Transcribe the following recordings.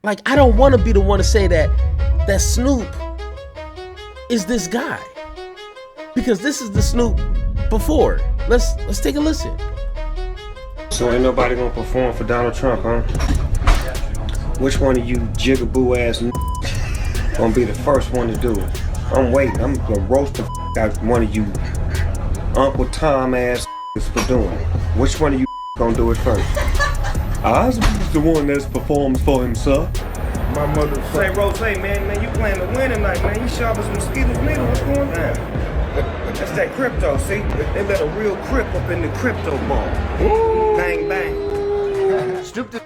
Like, I don't want to be the one to say that Snoop is this guy, because this is the Snoop before. Let's take a listen. So ain't nobody gonna perform for Donald Trump, huh? Which one of you jigaboo ass gonna be the first one to do it? I'm waiting. I'm gonna roast the out one of you Uncle Tom ass for doing it. Which one of you gonna do it first? I was the one that performs for himself. My mother Say, Rose, man, you playing to win tonight, man. You sharp as mosquitoes needle. What's going on? That's that crypto, see? They let a real crip up in the crypto ball. Ooh. Bang, bang. Snoop.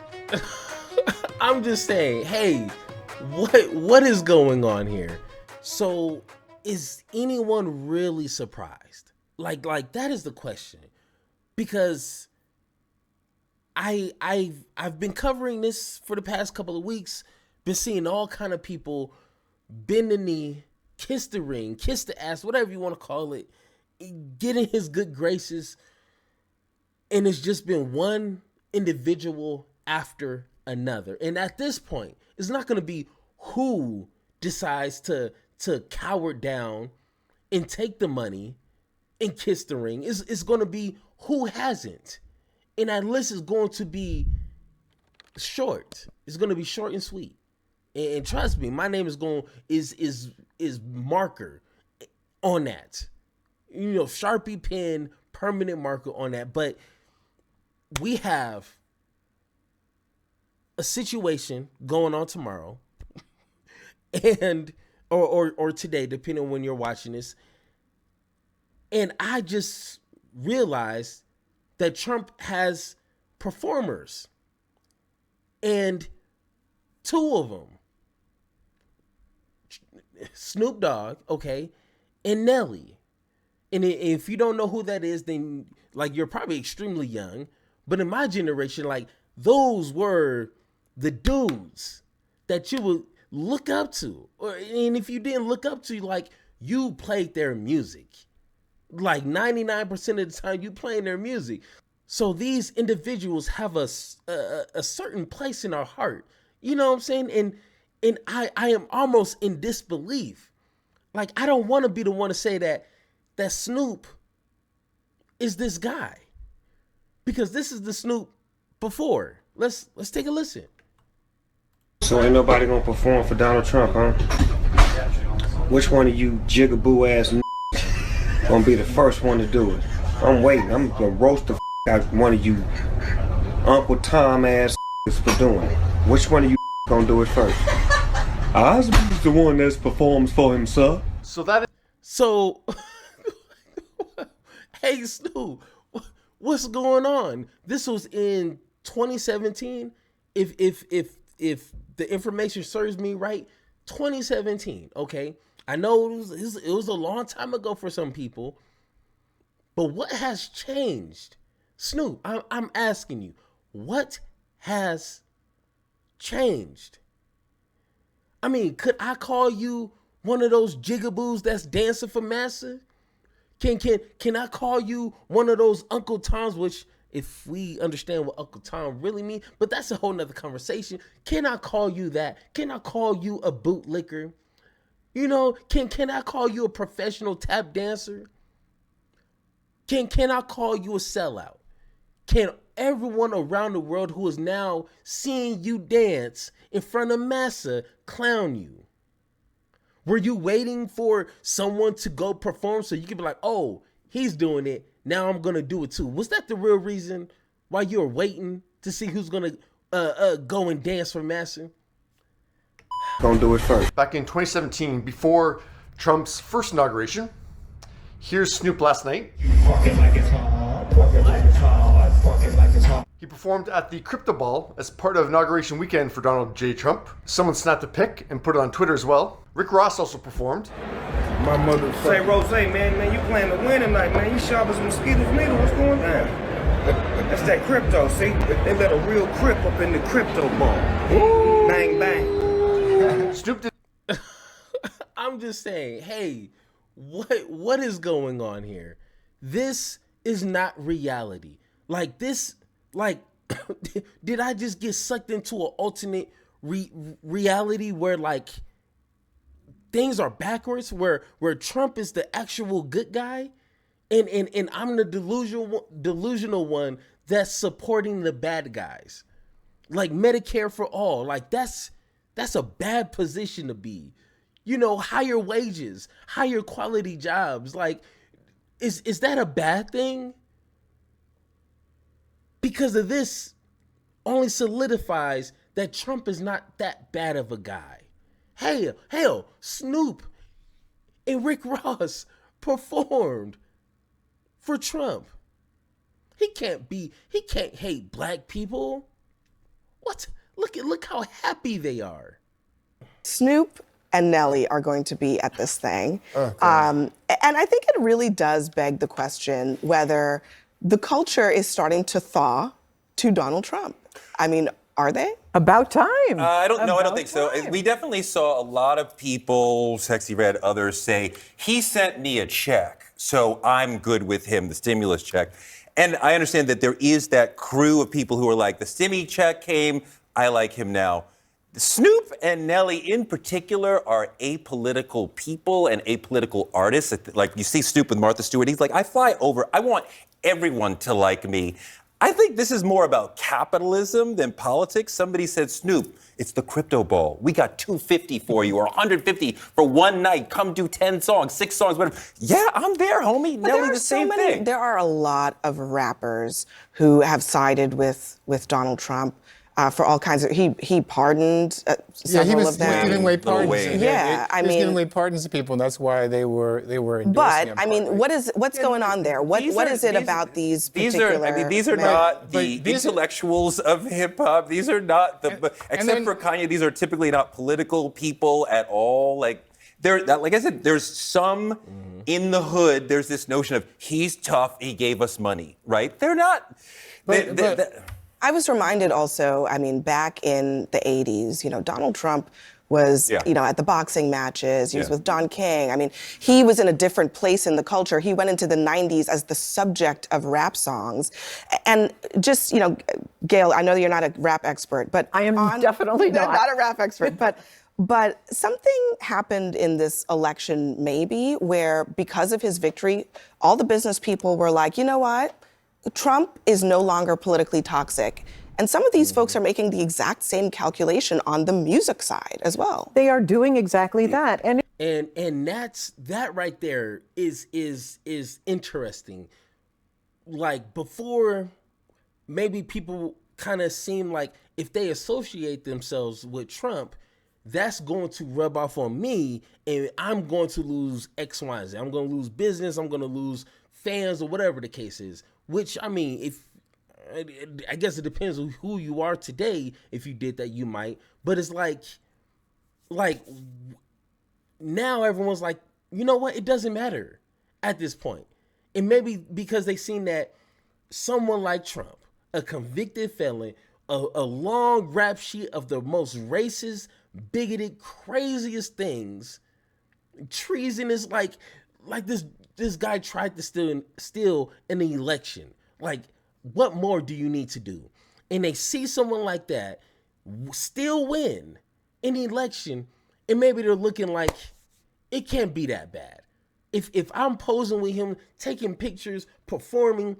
I'm just saying, hey, what is going on here? So, is anyone really surprised? Like that is the question, because I've been covering this for the past couple of weeks. Been seeing all kind of people bend the knee, kiss the ring, kiss the ass, whatever you want to call it, get in his good graces. And it's just been one individual after another. And at this point, it's not going to be who decides to cower down and take the money and kiss the ring. It's going to be who hasn't. And that list is going to be short. It's going to be short and sweet. And trust me, my name is marker on that. You know, Sharpie pen, permanent marker on that. But we have a situation going on tomorrow and or today, depending on when you're watching this. And I just realized that Trump has performers, and two of them, Snoop Dogg, okay, and Nelly. And if you don't know who that is, then like you're probably extremely young. But in my generation, like those were the dudes that you would look up to. And if you didn't look up to, like, you played their music. Like 99% of the time you playing their music. So these individuals have a certain place in our heart. You know what I'm saying? And I am almost in disbelief. Like, I don't want to be the one to say that Snoop is this guy, because this is the Snoop before. Let's take a listen. So ain't nobody gonna perform for Donald Trump, huh? Which one of you jigaboo ass gonna be the first one to do it? I'm waiting. I'm gonna roast the out one of you Uncle Tom ass for doing it. Which one of you gonna do it first? I was the one that performs for himself. So hey Snoop, what's going on? This was in 2017. If the information serves me right, 2017. Okay, I know it was a long time ago for some people, but what has changed, Snoop? I'm asking you, what has changed? I mean, could I call you one of those jigaboos that's dancing for massa? Can I call you one of those Uncle Toms, which, if we understand what Uncle Tom really means, but that's a whole nother conversation. Can I call you that? Can I call you a bootlicker? You know, can I call you a professional tap dancer? Can I call you a sellout? Can everyone around the world who is now seeing you dance in front of massa clown you? Were you waiting for someone to go perform so you could be like, oh, he's doing it, now I'm going to do it too? Was that the real reason why you were waiting to see who's going to go and dance for massa? Gonna do it first. Back in 2017, before Trump's first inauguration, here's Snoop last night. He performed at the Crypto Ball as part of inauguration weekend for Donald J. Trump. Someone snapped a pic and put it on Twitter as well. Rick Ross also performed. My mother. Say, Rose, man, you playing to win tonight, man. You sharp as mosquitoes needle. What's going on? That's that crypto, see? They let a real crip up in the crypto ball. Ooh. Bang, bang. Snoop did. I'm just saying, hey, what is going on here? This is not reality. Like this, like, did I just get sucked into an alternate reality where like things are backwards, where Trump is the actual good guy, and I'm the delusional one that's supporting the bad guys, like Medicare for all. Like that's a bad position to be. Higher wages, higher quality jobs. Like, is that a bad thing? Because of this, only solidifies that Trump is not that bad of a guy. Hell, Snoop and Rick Ross performed for Trump. He can't hate black people. What? Look how happy they are. Snoop and Nelly are going to be at this thing. Okay. And I think it really does beg the question whether the culture is starting to thaw to Donald Trump. I mean, are they? About time. I don't think so. We definitely saw a lot of people, Sexy Red, others say, he sent me a check, so I'm good with him, the stimulus check. And I understand that there is that crew of people who are like, the stimmy check came, I like him now. Snoop and Nelly in particular are apolitical people and apolitical artists. Like you see Snoop with Martha Stewart, he's like, I fly over, I want everyone to like me. I think this is more about capitalism than politics. Somebody said, Snoop, it's the crypto ball. We got $250 for you or $150 for one night. Come do 10 songs, 6 songs, whatever. Yeah, I'm there, homie. But Nelly, the same thing. There are a lot of rappers who have sided with Donald Trump. For all kinds of, he pardoned several of them. He was giving away pardons. I mean, he was giving away pardons to people, and that's why they were endorsing but him. I mean, what's going on there? What is it about these particular? These are not the intellectuals of hip hop. These are not except for Kanye. These are typically not political people at all. Like I said, there's some in the hood. There's this notion of he's tough. He gave us money, right? They're not. I was reminded also, I mean, back in the 80s, Donald Trump was, at the boxing matches. He was with Don King. I mean, he was in a different place in the culture. He went into the 90s as the subject of rap songs. And just, Gail, I know you're not a rap expert, but I am definitely not a rap expert, but something happened in this election maybe where because of his victory, all the business people were like, you know what? Trump is no longer politically toxic. And some of these folks are making the exact same calculation on the music side as well. They are doing exactly that. And that right there is interesting. Like before, maybe people kind of seem like if they associate themselves with Trump, that's going to rub off on me and I'm going to lose X, Y, and Z. I'm going to lose business. I'm going to lose fans or whatever the case is. Which, I mean, I guess it depends on who you are today. If you did that, you might. But it's like now everyone's like, you know what? It doesn't matter at this point. And maybe because they seen that someone like Trump, a convicted felon, a long rap sheet of the most racist, bigoted, craziest things, treasonous, like this guy tried to steal an election. Like, what more do you need to do? And they see someone like that still win an election, and maybe they're looking like, it can't be that bad. If I'm posing with him, taking pictures, performing,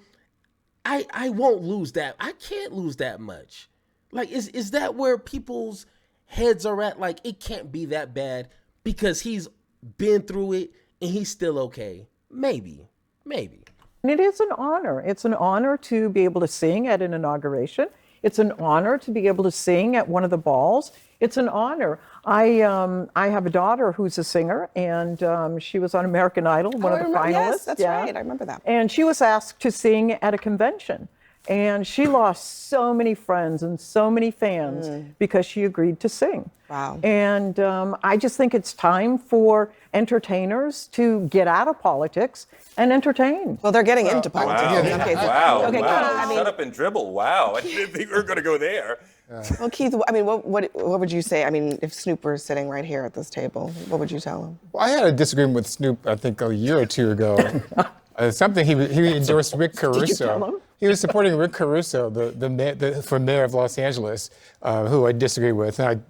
I won't lose that. I can't lose that much. Like, is that where people's heads are at? Like, it can't be that bad because he's been through it and he's still okay. Maybe. And it is an honor. It's an honor to be able to sing at an inauguration. It's an honor to be able to sing at one of the balls. It's an honor. I have a daughter who's a singer, and she was on American Idol, one of the finalists. Yes, that's right. I remember that. And she was asked to sing at a convention. And she lost so many friends and so many fans because she agreed to sing. Wow. And I just think it's time for entertainers to get out of politics and entertain. Well, they're getting into politics. Wow. Okay, Wow. Shut up and dribble. Wow. I didn't think we were going to go there. Well, Keith, I mean, what would you say? I mean, if Snoop were sitting right here at this table, what would you tell him? Well, I had a disagreement with Snoop, I think, a year or two ago. Something he endorsed Rick Caruso. Did you tell him? He was supporting Rick Caruso, for mayor of Los Angeles, who I disagree with, and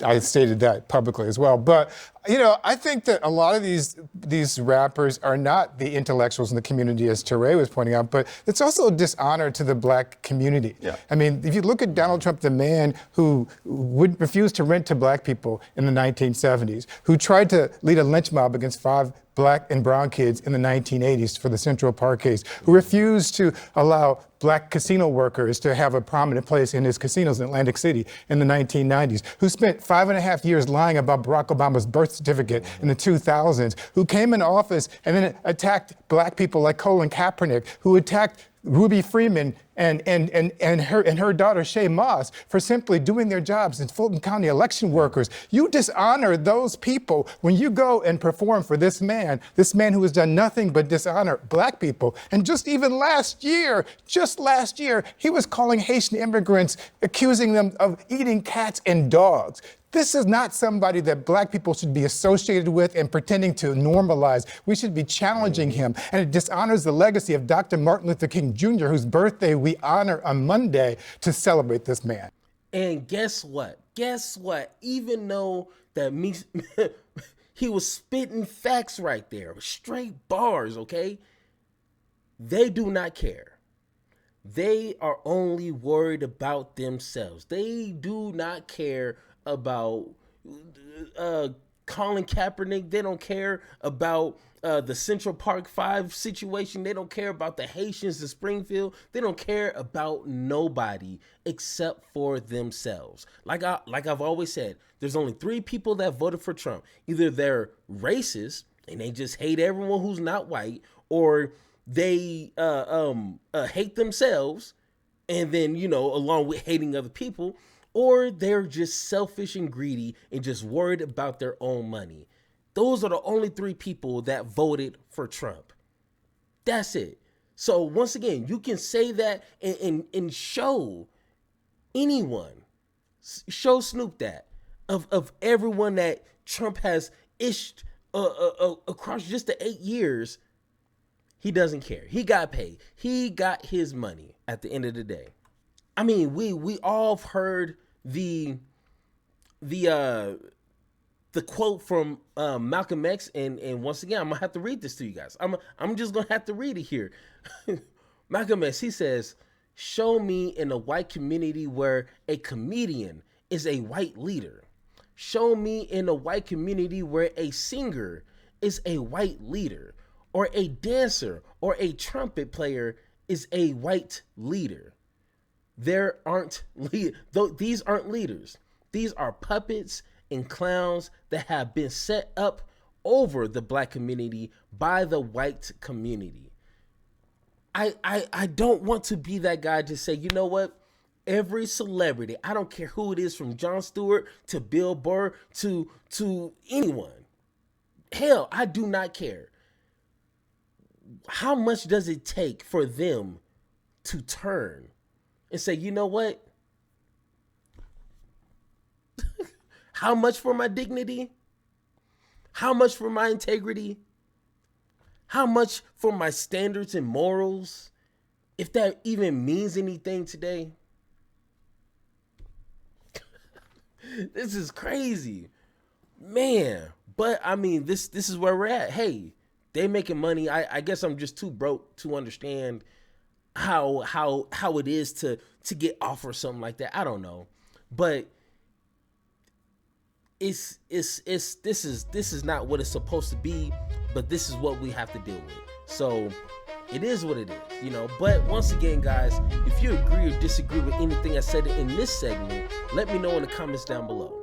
I stated that publicly as well. But I think that a lot of these rappers are not the intellectuals in the community, as Teray was pointing out, but it's also a dishonor to the black community. Yeah. I mean, if you look at Donald Trump, the man who would refuse to rent to black people in the 1970s, who tried to lead a lynch mob against 5 black and brown kids in the 1980s for the Central Park case, who refused to allow black casino workers to have a prominent place in his casinos in Atlantic City in the 1990s, who spent 5.5 years lying about Barack Obama's birth certificate in the 2000s, who came into office and then attacked black people like Colin Kaepernick, who attacked Ruby Freeman and her daughter Shay Moss for simply doing their jobs as Fulton County election workers. You dishonor those people when you go and perform for this man who has done nothing but dishonor black people. And just last year, he was calling Haitian immigrants, accusing them of eating cats and dogs. This is not somebody that black people should be associated with and pretending to normalize. We should be challenging him. And it dishonors the legacy of Dr. Martin Luther King Jr., whose birthday we honor on Monday to celebrate this man. And guess what? Even though that he was spitting facts right there, straight bars, okay? They do not care. They are only worried about themselves. They do not care about Colin Kaepernick. They don't care about the Central Park 5 situation. They don't care about the Haitians in Springfield. They don't care about nobody except for themselves. Like I've always said, there's only 3 people that voted for Trump. Either they're racist and they just hate everyone who's not white, or they hate themselves, and then along with hating other people, or they're just selfish and greedy and just worried about their own money. Those are the only 3 people that voted for Trump. That's it. So once again, you can say that and show anyone, show Snoop that of everyone that Trump has issued across just the 8 years. He doesn't care. He got paid. He got his money at the end of the day. I mean, we all have heard the quote from Malcolm X, and once again, I'm gonna have to read this to you guys. I'm just gonna have to read it here. Malcolm X, he says, "Show me in a white community where a comedian is a white leader. Show me in a white community where a singer is a white leader, or a dancer or a trumpet player is a white leader. These aren't leaders. These are puppets and clowns that have been set up over the black community by the white community." I don't want to be that guy to say, you know what? Every celebrity, I don't care who it is, from Jon Stewart to Bill Burr to anyone. Hell, I do not care. How much does it take for them to turn and say, you know what? How much for my dignity? How much for my integrity? How much for my standards and morals? If that even means anything today. This is crazy. Man, but I mean, this is where we're at. Hey, they making money. I guess I'm just too broke to understand how it is to get offered something like that. I don't know, but this is not what it's supposed to be. But this is what we have to deal with. So it is what it is, you know. But once again, guys, if you agree or disagree with anything I said in this segment, let me know in the comments down below.